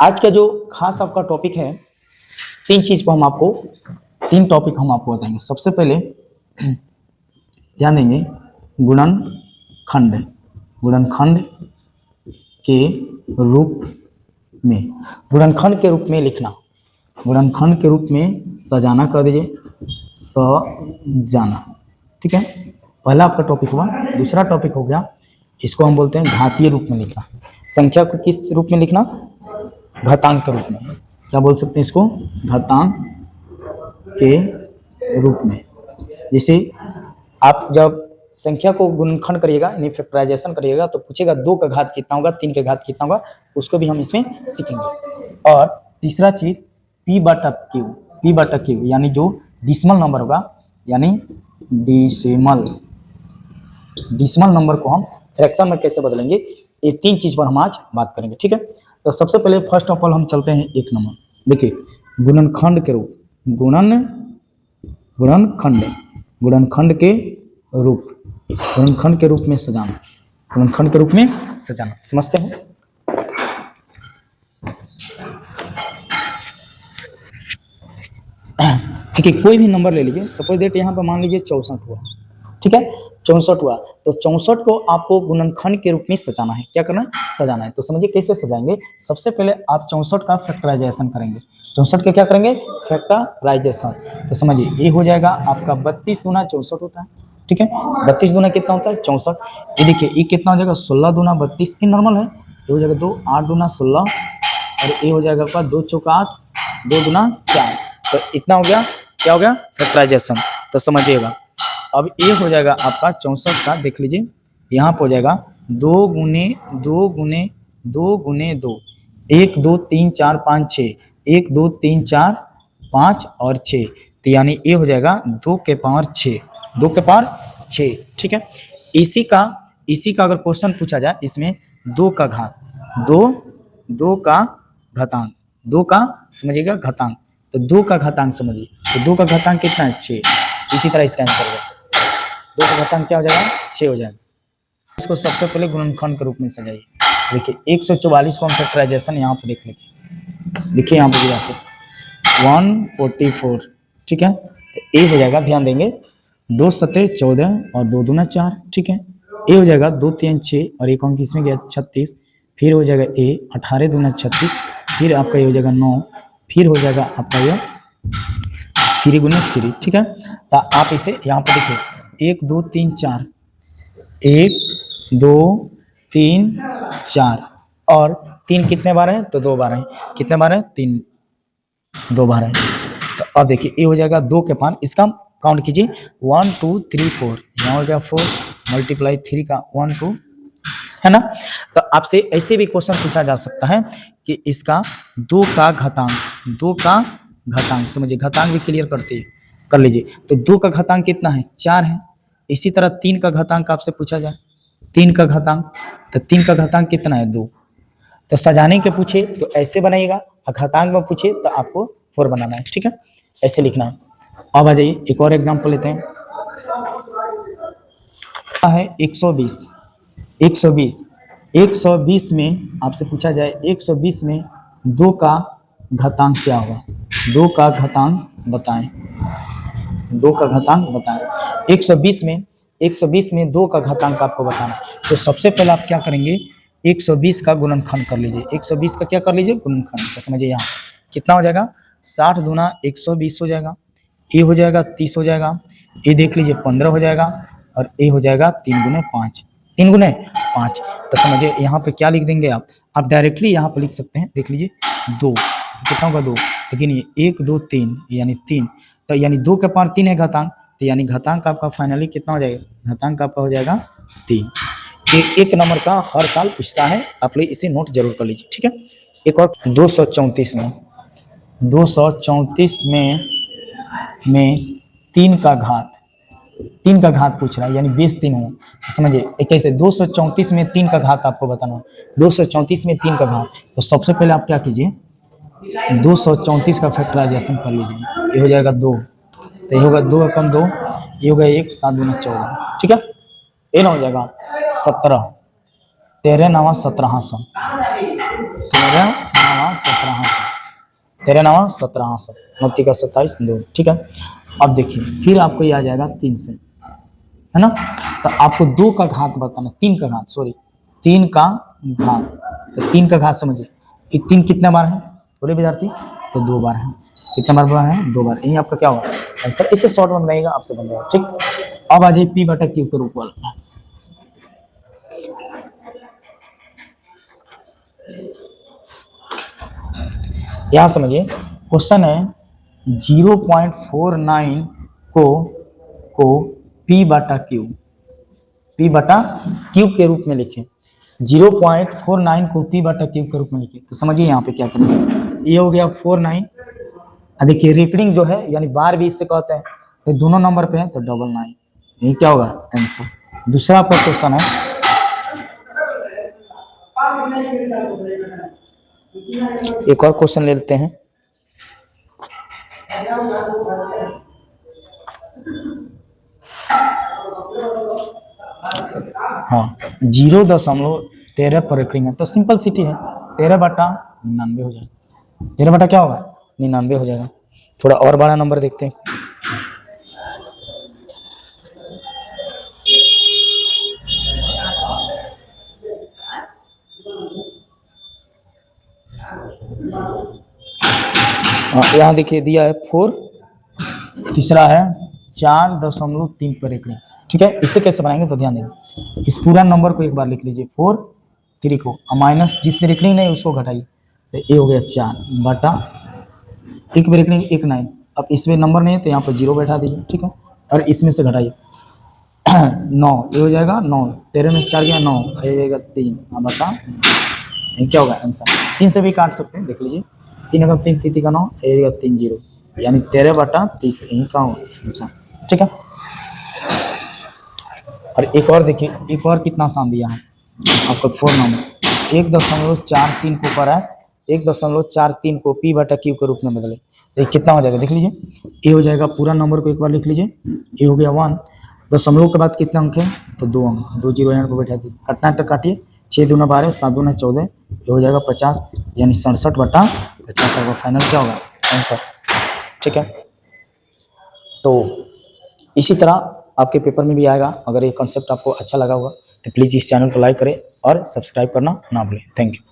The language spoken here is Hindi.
आज का जो खास आपका टॉपिक है, तीन टॉपिक हम आपको बताएंगे। सबसे पहले ध्यान देंगे गुणनखंड। गुणनखंड के रूप में, गुणनखंड के रूप में लिखना, गुणनखंड के रूप में सजाना कर दीजिए, सजाना। ठीक है, पहला आपका टॉपिक हुआ। दूसरा टॉपिक हो गया, इसको हम बोलते हैं घातीय रूप में लिखना। संख्या को किस रूप में लिखना? घातांक के रूप में। क्या बोल सकते हैं इसको? घातांक के रूप में। जैसे आप जब संख्या को गुणनखंड करिएगा यानी फैक्टराइजेशन करिएगा तो पूछेगा 2 का घात कितना होगा, 3 का घात कितना होगा, उसको भी हम इसमें सीखेंगे। और तीसरा चीज p/q यानी जो डिसिमल नंबर होगा, यानी डिसिमल नंबर को हम फ्रैक्शन में कैसे बदलेंगे, ये 3 चीज पर हम आज बात करेंगे। ठीक है, तो सबसे पहले फर्स्ट ऑफ ऑल हम चलते हैं 1 नंबर। देखिए, गुणनखंड के रूप, गुणनखंड के रूप में सजाना, गुणनखंड के रूप में सजाना। समझते हैं? देखिए, कोई भी नंबर ले लीजिए, सपोज दैट यहाँ पर मान लीजिए 64 हुआ। ठीक है, 64 हुआ तो 64 को आपको गुणनखंड के रूप में सजाना है। क्या करना है? सजाना है। तो समझिए कैसे सजाएंगे। सबसे पहले आप 64 का फैक्टराइजेशन करेंगे। 64 के क्या करेंगे? फैक्टराइजेशन। तो समझिए ये हो जाएगा आपका 32 दूना 64 होता है। ठीक है, 32 दूना कितना होता है? 64। ये देखिए, ये कितना हो जाएगा? 16 दूना 32, ये नॉर्मल है। ये हो जाएगा 2, 8 दूना 16, और ये हो जाएगा आपका 2 चौका 8, 2 दूना 4। तो इतना हो गया। क्या हो गया? फैक्टराइजेशन। तो समझिएगा, अब ये हो जाएगा आपका 64 का, देख लीजिए यहाँ पर हो जाएगा 2 गुने 2 गुने 2 गुने 2, 1 2 3 4 5 6, 1 2 3 4 5 और 6, तो यानी ये हो जाएगा 2 के पावर 6, 2 के पावर 6। ठीक है, इसी का अगर क्वेश्चन पूछा जाए, इसमें 2 का घात, 2 का घातांक, 2 का समझिएगा घातांक, तो 2 का घातांक समझिए, तो 2 का घातांक कितना है? 6। इसी तरह इसका आंसर होगा 2 का घातांक क्या हो जाएगा? 6 हो जाएगा। इसको सबसे पहले गुणनखंड के रूप में सजाइए। देखिए 144 को हम फैक्टराइजेशन यहाँ पर देख लेते। देखिए यहाँ पर भी आके 144। ठीक है, तो ए हो जाएगा, ध्यान देंगे 2 सते 14 और 2 दूना 4। ठीक है, ए हो जाएगा 2 3 6 और एक अंक इसमें गया 36, फिर हो जाएगा ए 18 दूना 36, फिर आपका ये हो जाएगा 9, फिर हो जाएगा आपका ये 3 गुना 3। ठीक है, तो आप इसे यहाँ पर देखिए 1 2 3 4, 1 2 3 4 और 3 कितने बार हैं? तो 2 बार हैं। कितने बार हैं? 3, 2 बार हैं। तो अब देखिए ये हो जाएगा 2 के पार, इसका काउंट कीजिए 1 2 3 4, यहाँ हो गया 4 मल्टीप्लाई 3 का 1 2, है ना। तो आपसे ऐसे भी क्वेश्चन पूछा जा सकता है कि इसका 2 का घातांक समझिए, घातांक भी क्लियर कर लीजिए। तो 2 का घातांक कितना है? 4 है। इसी तरह 3 का घातांक आपसे पूछा जाए, 3 का घातांक, तो 3 का घातांक कितना है? 2। तो सजाने के पूछे तो ऐसे बनाइएगा, और घातांक में पूछे तो आपको 4 बनाना है। ठीक है, ऐसे लिखना है। अब आ जाइए एक और एग्जांपल लेते हैं। है 120 में आपसे पूछा जाए 120 में 2 का घातांक क्या होगा? 2 का घातांक बताएं, 2 का घातांक बताएं। 120 में 2 का घातांक आपको बताना है। तो सबसे पहले आप क्या करेंगे? 120 का गुणनखंड कर लीजिए। 120 का क्या कर लीजिए? गुणनखंड। तो समझिए यहाँ कितना हो जाएगा? 60 दूना 120 हो जाएगा, ये हो जाएगा 30 हो जाएगा, ये देख लीजिए 15 हो जाएगा, और ये हो जाएगा 3 गुने 5, 3 गुने 5। तो समझिए यहाँ पे क्या लिख देंगे आप डायरेक्टली यहाँ पे लिख सकते हैं। देख लीजिए 2 कितना होगा? 2, तो गिनिए 1 2 3 यानी 3, तो यानी 2 के पार 3 है घातांक, तो यानी घातांक आपका फाइनली कितना हो जाएगा? घातांक आपका हो जाएगा 3। एक नंबर का हर साल पूछता है, आप लोग इसे नोट जरूर कर लीजिए। ठीक है, एक और 234 में 3 का घात पूछ रहा है, यानी बेस 3 हो। समझिए कैसे? 234 में 3 का घात आपको बताना है। 234 में 3 का घात, तो सबसे पहले आप क्या कीजिए? 234 का फैक्टराइजेशन कर लीजिए। ये हो जाएगा 2, तो ये होगा 2 कम 2, ये होगा 1 7 दूना 14। ठीक है, ये ना हो जाएगा 17, 13 9 17 13 9 17। 13 9 17 29 का 27 2, ठीक है। अब देखिए फिर आपको ये आ जाएगा 3 से, है ना। तो आपको 2 का घात बताना, 3 का घात, सॉरी 3 का घात। तो 3 का घात समझिए, ये 3 कितना बार है बोले विद्यार्थी, तो 2 बार है। कितना बार है, 2 बार। यही आपका क्या होगा आंसर। इससे शॉर्ट में बनाइएगा, आपसे बन जाएगा, ठीक। अब आ जाइए P बटा Q के रूप वाला। यहाँ समझिए क्वेश्चन है 0.49 को P बटा Q के रूप में लिखें। 0.49 को P बटा Q के रूप में लिखें। तो समझिए यहाँ पे क्या करेंगे, ये हो गया 49। देखिए रेकरिंग जो है यानी बार भी इससे कहते हैं, तो दोनों नंबर पे है तो 99, यही क्या होगा आंसर। दूसरा आपका क्वेश्चन है, एक और क्वेश्चन ले लेते हैं। हाँ 0.13 पर रेकरिंग है, तो सिंपल सिटी है, 13 बटा 99 हो जाएगा। 13 बटा क्या होगा 99 हो जाएगा। थोड़ा और बड़ा नंबर देखते हैं। यहाँ देखिए दिया है 4, तीसरा है 4.3 पर रेकरिंग, ठीक है। इससे कैसे बनाएंगे तो ध्यान देंगे, इस पूरा नंबर को एक बार लिख लीजिए 4 3 को माइनस जिसमें रेकरिंग नहीं उसको घटाइए, तो ये हो गया 4 बटा एक में रेकरिंग 1 9। अब इसमें नंबर नहीं है तो यहाँ पर 0 बैठा दीजिए, ठीक है। और इसमें से घटाइए 9, ये हो जाएगा 9, 13 में से 4 गया 9, ये जाएगा 3 बटा, ये क्या होगा आंसर। 3 से भी काट सकते हैं, देख लीजिए 3 का 3 3 का 9, ये जाएगा 3 0, यानी 13 बटा 30, यही का होगा आंसर, ठीक है। और एक और देखिए, एक और कितना आसान दिया है आपका 4 नंबर 1.43 को ऊपर है, 1.43 को P बटा Q के रूप में बदले, तो कितना हो जाएगा देख लीजिए। ये हो जाएगा, पूरा नंबर को एक बार लिख लीजिए, ये हो गया 1, दशमलव के बाद कितना अंक है तो 2 अंक, 2 0 यहाँ को बैठा दीजिए, कटना तो काटिए, 6 दूना 12 7 दूना 14, ये हो जाएगा 50, यानी 67 बटा 50 का फाइनल क्या होगा आंसर, ठीक है। तो इसी तरह आपके पेपर में भी आएगा। अगर ये कॉन्सेप्ट आपको अच्छा लगा होगा तो प्लीज़ इस चैनल को लाइक करें और सब्सक्राइब करना ना भूलें। Thank you.